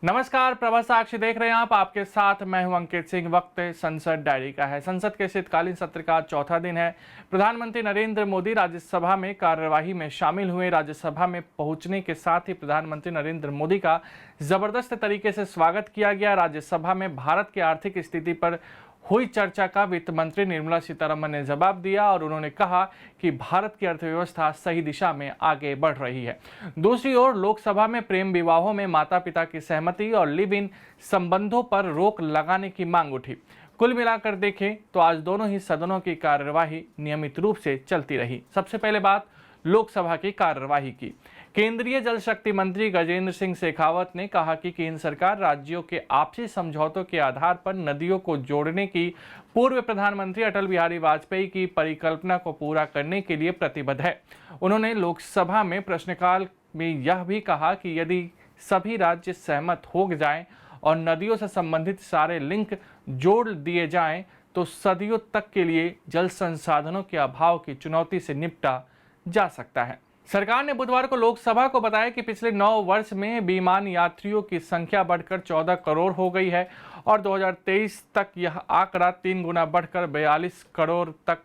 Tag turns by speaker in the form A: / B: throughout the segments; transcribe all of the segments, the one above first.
A: नमस्कार, प्रभा साक्षी देख रहे हैं आप। आपके साथ मैं हूं अंकित सिंह। वक्त संसद डायरी का है। संसद के शीतकालीन सत्र का चौथा दिन है। प्रधानमंत्री नरेंद्र मोदी राज्यसभा में कार्यवाही में शामिल हुए। राज्यसभा में पहुंचने के साथ ही प्रधानमंत्री नरेंद्र मोदी का जबरदस्त तरीके से स्वागत किया गया। राज्यसभा में भारत की आर्थिक स्थिति पर हुई चर्चा का वित्त मंत्री निर्मला सीतारमण ने जवाब दिया और उन्होंने कहा कि भारत की अर्थव्यवस्था सही दिशा में आगे बढ़ रही है। दूसरी ओर लोकसभा में प्रेम विवाहों में माता पिता की सहमति और लिव इन संबंधों पर रोक लगाने की मांग उठी। कुल मिलाकर देखें तो आज दोनों ही सदनों की कार्यवाही नियमित रूप से चलती रही। सबसे पहले बात लोकसभा की कार्यवाही की। केंद्रीय जल शक्ति मंत्री गजेंद्र सिंह शेखावत ने कहा कि केंद्र सरकार राज्यों के आपसी समझौतों के आधार पर नदियों को जोड़ने की पूर्व प्रधानमंत्री अटल बिहारी वाजपेयी की परिकल्पना को पूरा करने के लिए प्रतिबद्ध है। उन्होंने लोकसभा में प्रश्नकाल में यह भी कहा कि यदि सभी राज्य सहमत हो जाएं और नदियों से संबंधित सारे लिंक जोड़ दिए जाएं तो सदियों तक के लिए जल संसाधनों के अभाव की चुनौती से निपटा जा सकता है। सरकार ने बुधवार को लोकसभा को बताया कि पिछले 9 वर्ष में विमान यात्रियों की संख्या बढ़कर 14 करोड़ हो गई है और 2023 तक यह आंकड़ा 3 गुना बढ़कर 42 करोड़ तक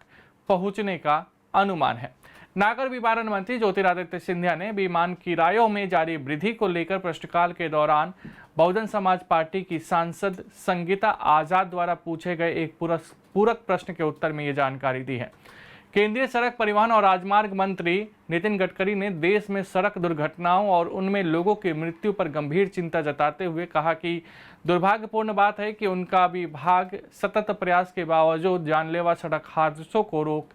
A: पहुंचने का अनुमान है। नागर विमानन मंत्री ज्योतिरादित्य सिंधिया ने विमान किरायों में जारी वृद्धि को लेकर प्रश्नकाल के दौरान बहुजन समाज पार्टी की सांसद संगीता आजाद द्वारा पूछे गए एक पूरक प्रश्न के उत्तर में ये जानकारी दी है। केंद्रीय सड़क परिवहन और राजमार्ग मंत्री नितिन गडकरी ने देश में सड़क दुर्घटनाओं और उनमें लोगों की मृत्यु पर गंभीर चिंता जताते हुए कहा कि दुर्भाग्यपूर्ण बात है कि उनका विभाग सतत प्रयास के बावजूद जानलेवा सड़क हादसों को रोक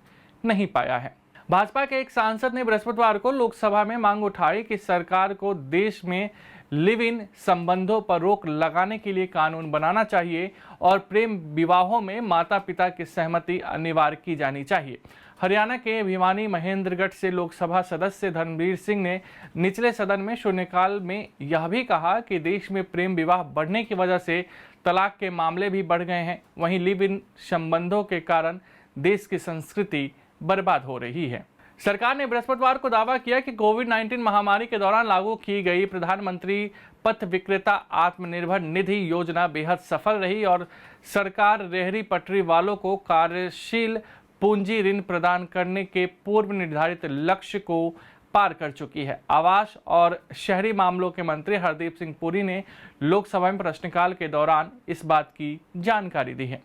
A: नहीं पाया है। भाजपा के एक सांसद ने बृहस्पतिवार को लोकसभा में मांग उठाई कि सरकार को देश में लिव इन संबंधों पर रोक लगाने के लिए कानून बनाना चाहिए और प्रेम विवाहों में माता पिता की सहमति अनिवार्य की जानी चाहिए। हरियाणा के भिवानी महेंद्रगढ़ से लोकसभा सदस्य धर्मवीर सिंह ने निचले सदन में शून्यकाल में यह भी कहा कि देश में प्रेम विवाह बढ़ने की वजह से तलाक के मामले भी बढ़ गए हैं। वहीं लिव इन संबंधों के कारण देश की संस्कृति बर्बाद हो रही है। सरकार ने बृहस्पतिवार को दावा किया कि कोविड-19 महामारी के दौरान लागू की गई प्रधानमंत्री पथ विक्रेता आत्मनिर्भर निधि योजना बेहद सफल रही और सरकार रेहड़ी पटरी वालों को कार्यशील पूंजी ऋण प्रदान करने के पूर्व निर्धारित लक्ष्य को पार कर चुकी है। आवास और शहरी मामलों के मंत्री हरदीप सिंह पुरी ने लोकसभा में प्रश्नकाल के दौरान इस बात की जानकारी दी है।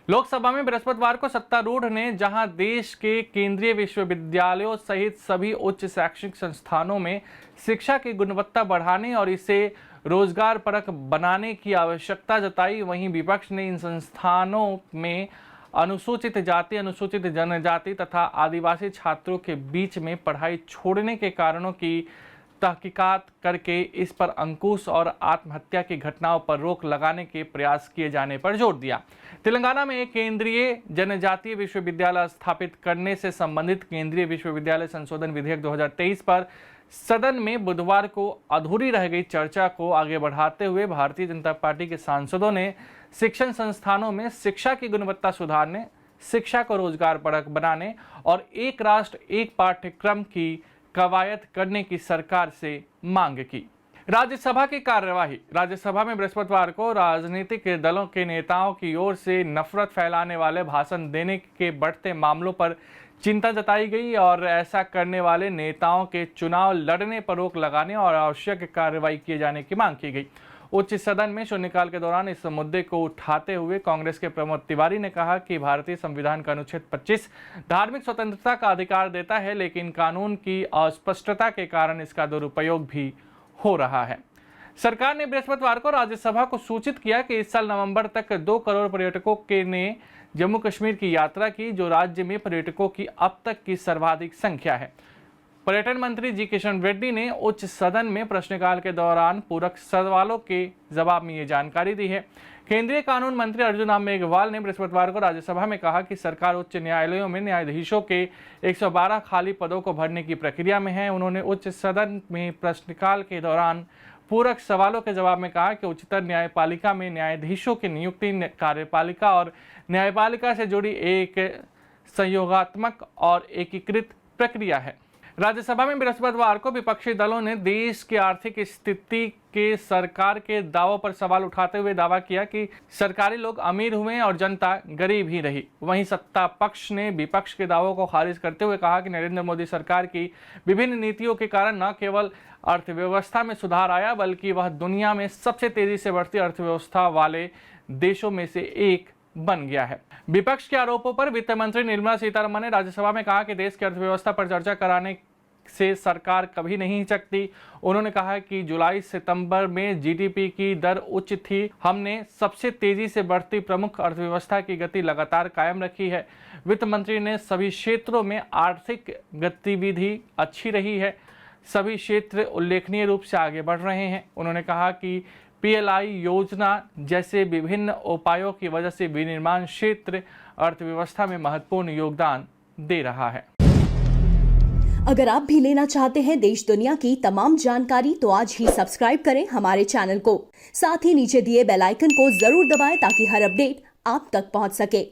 A: लोकसभा में बृहस्पतिवार को सत्तारूढ़ ने जहां देश के केंद्रीय विश्वविद्यालयों सहित सभी उच्च शैक्षणिक संस्थानों में शिक्षा की गुणवत्ता बढ़ाने और इसे रोजगार परक बनाने की आवश्यकता जताई, वहीं विपक्ष ने इन संस्थानों में अनुसूचित जाति, अनुसूचित जनजाति तथा आदिवासी छात्रों के बीच में पढ़ाई छोड़ने के कारणों की तहकीकात करके इस पर अंकुश और आत्महत्या की घटनाओं पर रोक लगाने के प्रयास किए जाने पर जोर दिया। तेलंगाना में एक केंद्रीय जनजातीय विश्वविद्यालय स्थापित करने से संबंधित केंद्रीय विश्वविद्यालय संशोधन विधेयक 2023 पर सदन में बुधवार को अधूरी रह गई चर्चा को आगे बढ़ाते हुए भारतीय जनता पार्टी के सांसदों ने शिक्षण संस्थानों में शिक्षा की गुणवत्ता सुधारने, शिक्षा को रोजगार परक बनाने और एक राष्ट्र एक पाठ्यक्रम की कवायद करने की सरकार से मांग की। राज्यसभा की कार्यवाही। राज्यसभा में बृहस्पतिवार को राजनीतिक दलों के नेताओं की ओर से नफरत फैलाने वाले भाषण देने के बढ़ते मामलों पर चिंता जताई गई और ऐसा करने वाले नेताओं के चुनाव लड़ने पर रोक लगाने और आवश्यक कार्रवाई किए जाने की मांग की गई। उच्च सदन में शून्यकाल के दौरान इस मुद्दे को उठाते हुए कांग्रेस के प्रमोद तिवारी ने कहा कि भारतीय संविधान का अनुच्छेद 25 धार्मिक स्वतंत्रता का अधिकार देता है, लेकिन कानून की अस्पष्टता के कारण इसका दुरुपयोग भी हो रहा है। सरकार ने बृहस्पतिवार को राज्यसभा को सूचित किया कि इस साल नवंबर तक 2 करोड़ पर्यटकों ने जम्मू कश्मीर की यात्रा की, जो राज्य में पर्यटकों की अब तक की सर्वाधिक संख्या है। पर्यटन मंत्री जी किशन रेड्डी ने उच्च सदन में प्रश्नकाल के दौरान पूरक सवालों के जवाब में ये जानकारी दी है। केंद्रीय कानून मंत्री अर्जुन राम मेघवाल ने बृहस्पतिवार को राज्यसभा में कहा कि सरकार उच्च न्यायालयों में न्यायाधीशों के 112 खाली पदों को भरने की प्रक्रिया में है। उन्होंने उच्च सदन में प्रश्नकाल के दौरान पूरक सवालों के जवाब में कहा कि उच्चतर न्यायपालिका में न्यायाधीशों की नियुक्ति कार्यपालिका और न्यायपालिका से जुड़ी एक संयोगात्मक और एकीकृत प्रक्रिया है। राज्यसभा में बृहस्पतिवार को विपक्षी दलों ने देश की आर्थिक स्थिति के सरकार के दावों पर सवाल उठाते हुए दावा किया कि सरकारी लोग अमीर हुए और जनता गरीब ही रही। वहीं सत्ता पक्ष ने विपक्ष के दावों को खारिज करते हुए कहा कि नरेंद्र मोदी सरकार की विभिन्न नीतियों के कारण न केवल अर्थव्यवस्था में सुधार आया बल्कि वह दुनिया में सबसे तेजी से बढ़ती अर्थव्यवस्था वाले देशों में से एक बन गया है। विपक्ष के आरोपों पर वित्त मंत्री निर्मला सीतारमण ने राज्यसभा में कहा कि देश की अर्थव्यवस्था पर चर्चा कराने से सरकार कभी नहीं हिचकती। उन्होंने कहा कि जुलाई सितंबर में जीडीपी की दर उच्च थी। हमने सबसे तेजी से बढ़ती प्रमुख अर्थव्यवस्था की गति लगातार कायम रखी है। वित्त मंत्री ने सभी क्षेत्रों में आर्थिक गतिविधि अच्छी रही है। सभी क्षेत्र उल्लेखनीय रूप से आगे बढ़ रहे हैं। उन्होंने कहा कि पीएलआई योजना जैसे विभिन्न उपायों की वजह से विनिर्माण क्षेत्र अर्थव्यवस्था में महत्वपूर्ण योगदान दे रहा है।
B: अगर आप भी लेना चाहते हैं देश दुनिया की तमाम जानकारी तो आज ही सब्सक्राइब करें हमारे चैनल को। साथ ही नीचे दिए बेल आइकन को जरूर दबाएं ताकि हर अपडेट आप तक पहुंच सके।